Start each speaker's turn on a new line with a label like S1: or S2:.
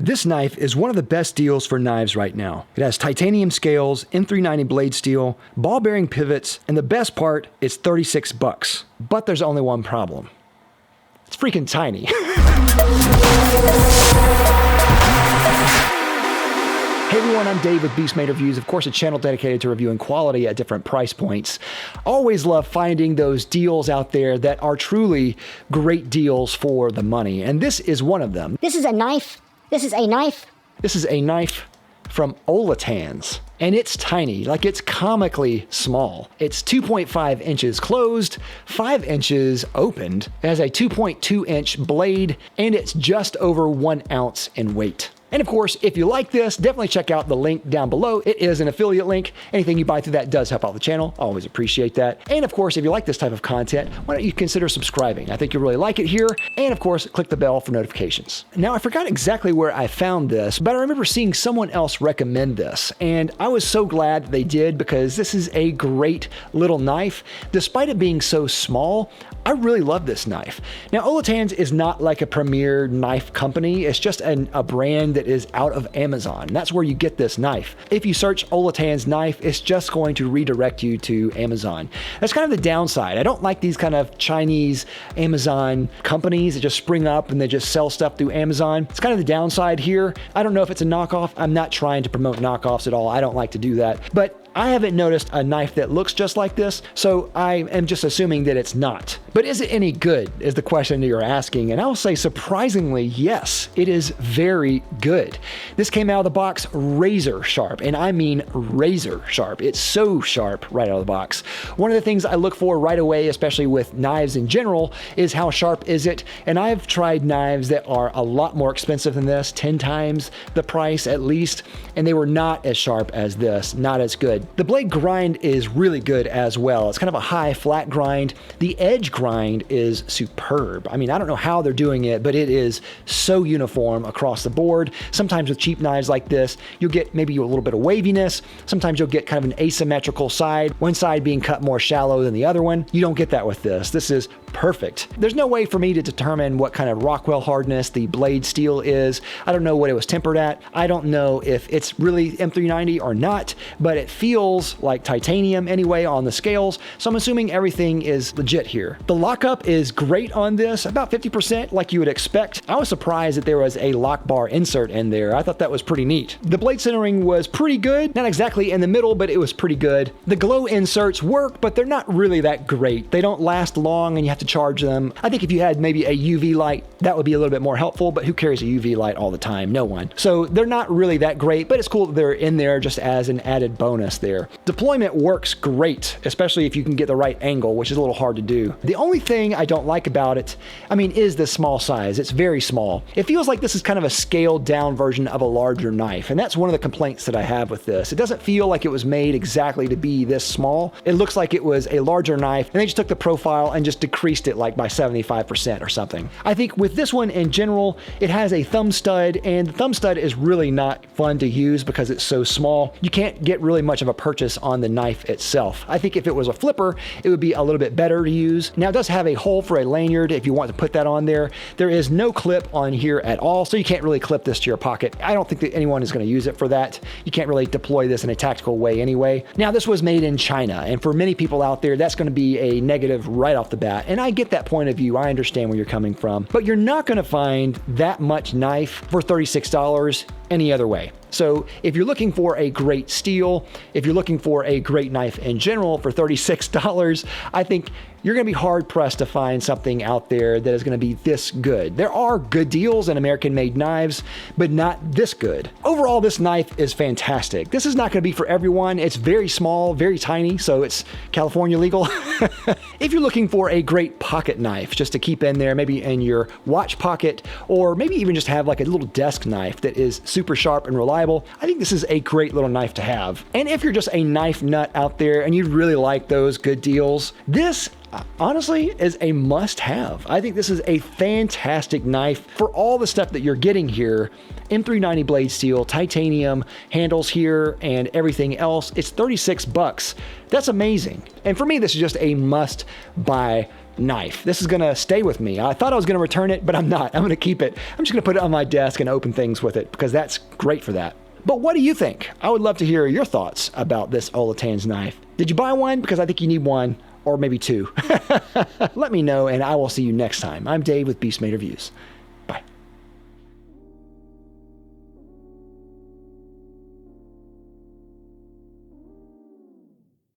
S1: This knife is one of the best deals for knives right now. It has titanium scales, M390 blade steel, ball bearing pivots, and the best part, it's 36 bucks. But there's only one problem. It's freaking tiny. Hey everyone, I'm Dave with Beastmade Reviews, of course a channel dedicated to reviewing quality at different price points. Always love finding those deals out there that are truly great deals for the money, and this is one of them.
S2: This is a knife. This is a knife.
S1: This is a knife from Olatanz, and it's tiny, like it's comically small. It's 2.5 inches closed, 5 inches opened. It has a 2.2 inch blade, and it's just over 1 ounce in weight. And of course, if you like this, definitely check out the link down below. It is an affiliate link. Anything you buy through that does help out the channel. Always appreciate that. And of course, if you like this type of content, why don't you consider subscribing? I think you'll really like it here. And of course, click the bell for notifications. Now, I forgot exactly where I found this, but I remember seeing someone else recommend this. And I was so glad that they did, because this is a great little knife. Despite it being so small, I really love this knife. Now, Olatanz is not like a premier knife company. It's just a brand that is out of Amazon. That's where you get this knife. If you search Olatanz knife, it's just going to redirect you to Amazon. That's kind of the downside. I don't like these kind of Chinese Amazon companies that just spring up and they just sell stuff through Amazon. It's kind of the downside here. I don't know if it's a knockoff. I'm not trying to promote knockoffs at all. I don't like to do that. But I haven't noticed a knife that looks just like this, so I am just assuming that it's not. But is it any good, is the question that you're asking, and I'll say surprisingly, yes, it is very good. This came out of the box razor sharp, and I mean razor sharp. It's so sharp right out of the box. One of the things I look for right away, especially with knives in general, is how sharp is it, and I've tried knives that are a lot more expensive than this, 10 times the price at least, and they were not as sharp as this, not as good. The blade grind is really good as well. It's kind of a high flat grind. The edge grind is superb. I mean, I don't know how they're doing it, but it is so uniform across the board. Sometimes with cheap knives like this, you'll get maybe a little bit of waviness. Sometimes you'll get kind of an asymmetrical side, one side being cut more shallow than the other one. You don't get that with this. This is perfect. There's no way for me to determine what kind of Rockwell hardness the blade steel is. I don't know what it was tempered at. I don't know if it's really M390 or not, but it feels like titanium anyway on the scales, so I'm assuming everything is legit here. The lockup is great on this, about 50% like you would expect. I was surprised that there was a lock bar insert in there. I thought that was pretty neat. The blade centering was pretty good, not exactly in the middle, but it was pretty good. The glow inserts work, but they're not really that great. They don't last long and you have to charge them. I think if you had maybe a UV light, that would be a little bit more helpful, but who carries a UV light all the time? No one. So they're not really that great, but it's cool that they're in there just as an added bonus there. Deployment works great, especially if you can get the right angle, which is a little hard to do. The only thing I don't like about it, is the small size. It's very small. It feels like this is kind of a scaled down version of a larger knife, and that's one of the complaints that I have with this. It doesn't feel like it was made exactly to be this small. It looks like it was a larger knife, and they just took the profile and just decreased it like by 75% or something. I think with this one in general, it has a thumb stud, and the thumb stud is really not fun to use because it's so small. You can't get really much of a purchase on the knife itself. I think if it was a flipper, it would be a little bit better to use. Now it does have a hole for a lanyard if you want to put that on there. There is no clip on here at all, so you can't really clip this to your pocket. I don't think that anyone is going to use it for that. You can't really deploy this in a tactical way anyway. Now this was made in China, and for many people out there, that's going to be a negative right off the bat, and I get that point of view. I understand where you're coming from, but you're not going to find that much knife for $36 any other way. So if you're looking for a great steel, if you're looking for a great knife in general for $36, I think you're going to be hard pressed to find something out there that is going to be this good. There are good deals in American-made knives, but not this good. Overall, this knife is fantastic. This is not going to be for everyone. It's very small, very tiny, so it's California legal. If you're looking for a great pocket knife just to keep in there, maybe in your watch pocket, or maybe even just have like a little desk knife that is super sharp and reliable, I think this is a great little knife to have. And if you're just a knife nut out there and you really like those good deals, this honestly is a must-have. I think this is a fantastic knife for all the stuff that you're getting here. M390 blade steel, titanium handles here, and everything else. It's 36 bucks. That's amazing. And for me, this is just a must-buy knife. This is going to stay with me. I thought I was going to return it, but I'm not. I'm going to keep it. I'm just going to put it on my desk and open things with it because that's great for that. But what do you think? I would love to hear your thoughts about this Olatan's knife. Did you buy one? Because I think you need one or maybe two. Let me know and I will see you next time. I'm Dave with Beastmade Reviews.